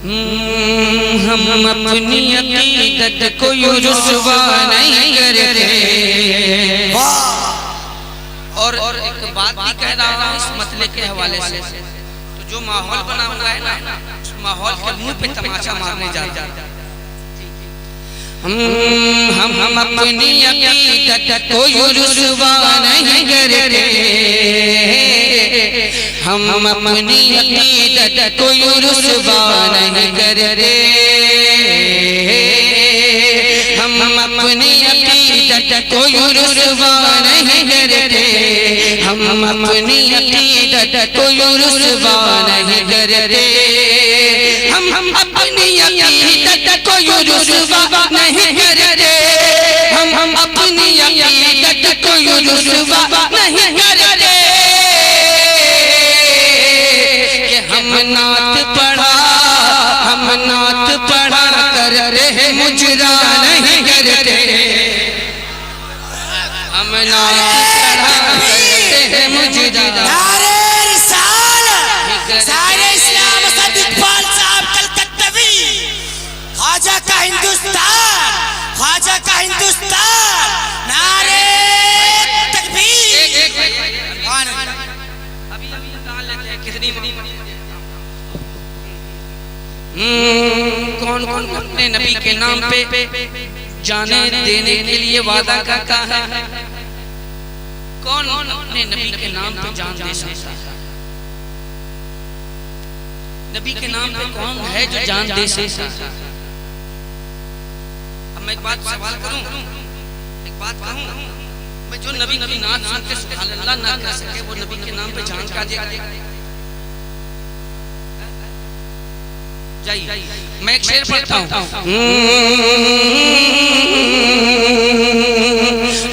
हम अपनी अकीदत को रुसवा नहीं करते। और एक बात भी कह रहा हूँ इस मसले के हवाले से, तो जो माहौल बना हुआ है ना, उस माहौल के मुंह पे तमाचा मारने जा रहा है। हम अपनी अकीदत को रुसवा नहीं करते। हम अपनी अकीदत को रुसवा नहीं करते। हम अपनी अकीदत को रुसवा नहीं करते। हम अपनी अकीदत को रुसवा नहीं करते। हम अपनी अकीदत को रुसवा नहीं करते। हम अपनी अकीदत को रुसवा नहीं करते। कि हम नात पढ़ा कर रहे मुजरा नहीं करते। हम नात पढ़ा करते हैं मुजरा। सारे इस्लाम असद इकबाल साहब कलकत्तवी, ख्वाजा का हिंदुस्तान, ख्वाजा का हिंदुस्तान, नारे तकबीर। अभी कहाँ लेते हैं कितनी कौन कौन अपने नबी के नाम पे जाने देने के लिए वादा करता है? कौन अपने नबी के नाम पे जान दे सकता है? नबी के नाम पे कौन है जो जान दे सकता है? अब मैं एक बात सवाल करूं, एक बात कहूं, मैं जो नबी नाम सुन के सुभान अल्लाह ना कह सके, वो नबी के नाम पे जान का देगा? जाइए, मैं एक शेर पढ़ता हूं।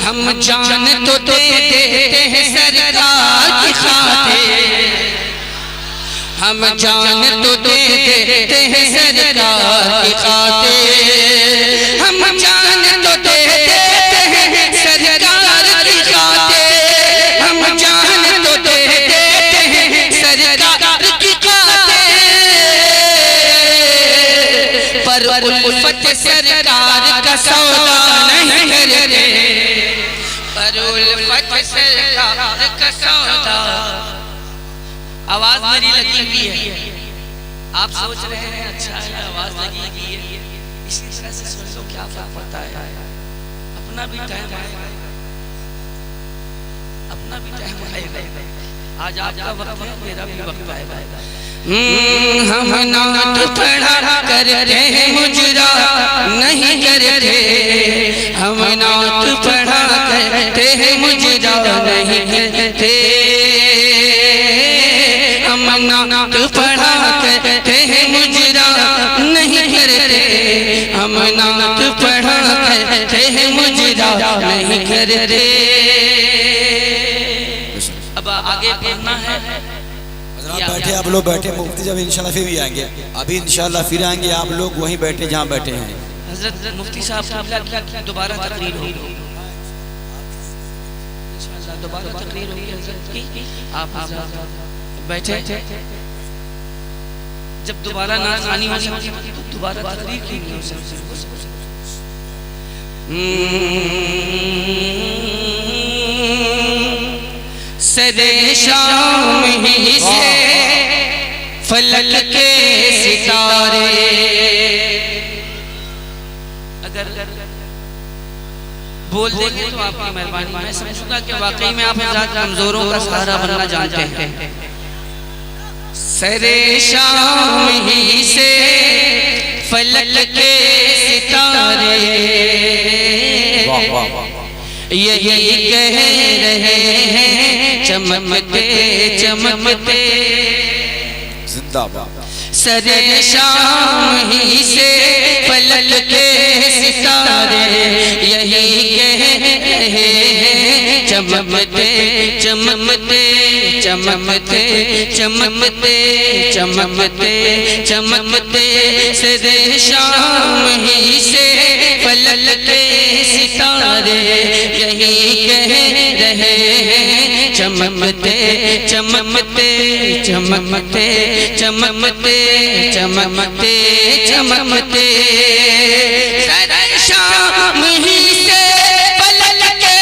हम जान तो दे देते हैं सरकार की खातिर। हम जान तो दे देते हैं सरकार की खातिर। हम जान तो दे देते हैं सरकार की खातिर। हम जान तो दे देते हैं सरकार की खातिर। पर उल्फत सरकार का सौदा नहीं करते। पर उल्फत सरकार का सौदा। आवाज मेरी लगी हुई है, आप सोच रहे हैं अच्छा है आवाज लगी हुई है, इसी तरह से सुन लो, क्या फर्क पड़ता है? अपना भी टाइम आएगा, अपना भी टाइम आएगा। आज आपका वक्त है, मेरा भी वक्त आएगा। हम नात पढ़ा करते हैं मुजरा नहीं करते। हम नात पढ़ा करते हैं मुजरा नहीं करते। हम नात पढ़ा करते हैं मुजरा नहीं करते। हम नात पढ़ा करते हैं मुजरा नहीं करते। अब आगे पढ़ना है। बैठे आप लोग बैठे, मुफ्ती जब इंशाल्लाह फिर भी आएंगे। अभी इंशाल्लाह फिर आएंगे, आप लोग वहीं बैठे जहाँ बैठे हैं। हजरत मुफ्ती साहब दोबारा तकरीर होगी, इंशाल्लाह दोबारा तकरीर होगी हजरत की। आप बैठे, जब दोबारा नाच गानी होगी तो दोबारा तकरीर की नहीं हो सकती। सदे शाम ही से फलक के सितारे, अगर बोल देंगे तो आपकी मेहरबानी, मैं समझूंगा कि वाकई में आप कमजोरों का सहारा बनना जानते हैं। सरे शाम ही से फलक के सितारे यही कह रहे हैं चमकते चमकते। जिंदाबाद। सरे शाम ही से फलक के सितारे यही कह रहे हैं चमकते चमकते चमकते चमकते चमकते चमकते सरे शाम ही से फलक के सितारे यही कह रहे हैं चमकते चमकते चमकते चमकते चमकते चमकते सरे शाम ही से फलक के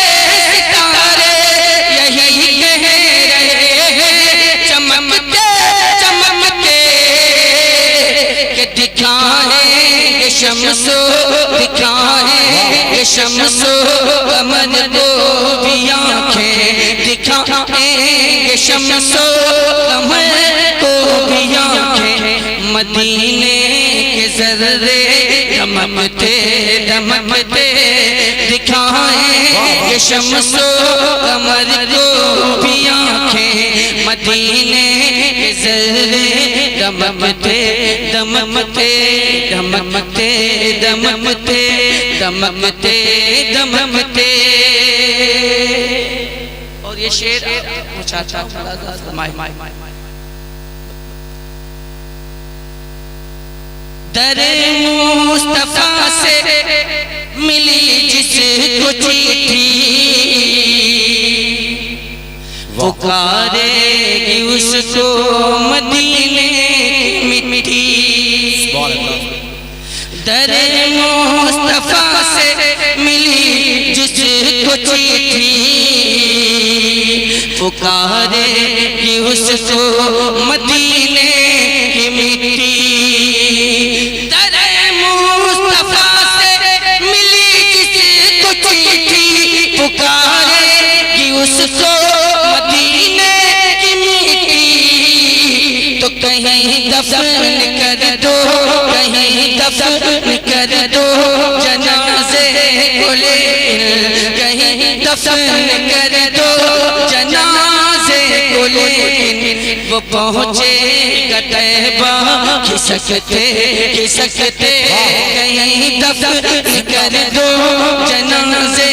सितारे यही कह रहे हैं चमकते चमकते कि दिखाएंगे शम्सो दिखाएंगे शम्सो कमर को भी आँखें दिखाएंगे शम्सो कमर को भी आँखें मदीने के ज़र्रे दमकते दमकते दिखाएंगे शम्सो कमर को भी आँखें मदीने के ज़र्रे दमकते दमकते दमकते दमकते दमकते दमकते। और ये शेर मुचाचा दरे मुस्तफा से मिली जिसको चिट्ठी पुकारेगी उसको मदीने की मिट्टी। दरे मुस्तफा से मिली जिसको चिट्ठी पुकारेगी उसको मदीने की मिट्टी। दरे मुस्तफा से मिली जिसको चिट्ठी पुकारेगी उसको मदीने की मिट्टी। तो कहीं दफन कर दो कहीं दफन कर दो जनाजे को लेकिन कहीं दफन कर दो जनाजे को लेकिन वो पहुँचे तैबा खिसकते खिसकते कहीं दफन कर दो जनाजे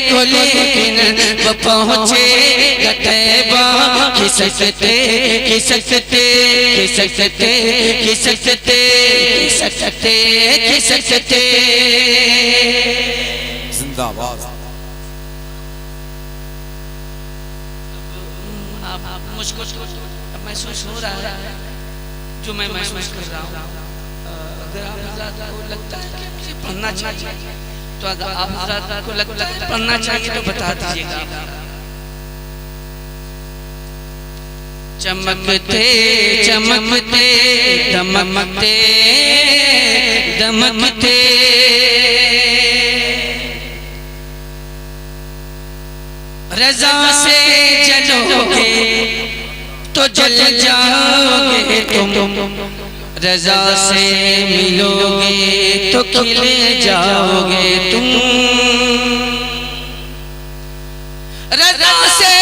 को लेकिन वो पहुँचे तैबा खिसकते खिसकते खिसकते खिसकते खिसकते खिसकते। जिंदाबाद। मुझको महसूस हो रहा है जो मैं महसूस कर रहा हूँ। अगर आप हज़रात को लगता है कि मुझे पढ़ना चाहिए तो अगर आप हज़रात को लगता है पढ़ना चाहिए तो बता दीजिएगा। चमकते चमकते दमकते दमकते रज़ा से जलोगे तो जल जाओगे तुम रज़ा से मिलोगे तो खिल जाओगे तुम। रज़ा से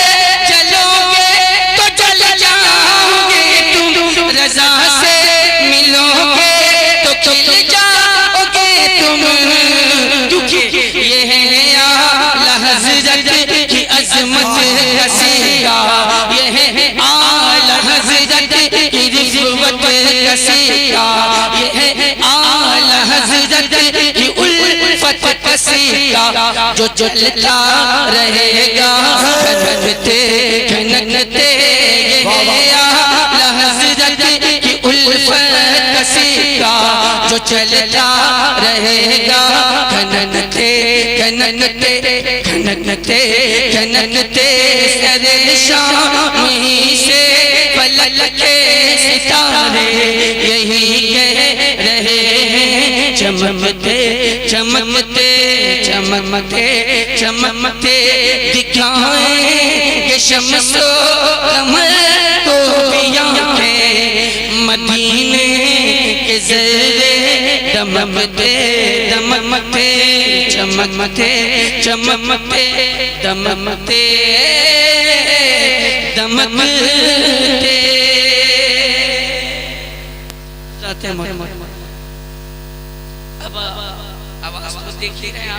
जलोगे तो जल जाओगे तुम रज़ा से मिलोगे तो खिल जाओगे तुम। क्योंकि ये है आला हज़रत की अज़मत का सीगा ये है आला हज़रत की रिफ़्वत का सीगा ये है आला हज़रत की उल्फत का सीगा जो चलता रहेगा खनकते खनकते ये है आला हज़रत की उल्फत का सीगा जो चलता रहेगा खनकते खनकते खनकते खनकते सरे शाम ही से फलक के सितारे यही कह रहे हैं चमकते चमकते चमकते चमकते दिखाएंगे शम्सो कमर को भी आँखें मदीने के ज़र्रे दमकते दमकते चमकते चमकते दमकते दमकते। अब देख ही रहे हैं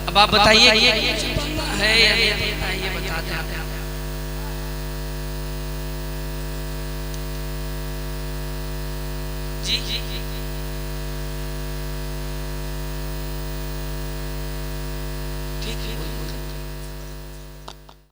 आप अब आप बताइए है या नहीं बताइए, बताते हैं जी।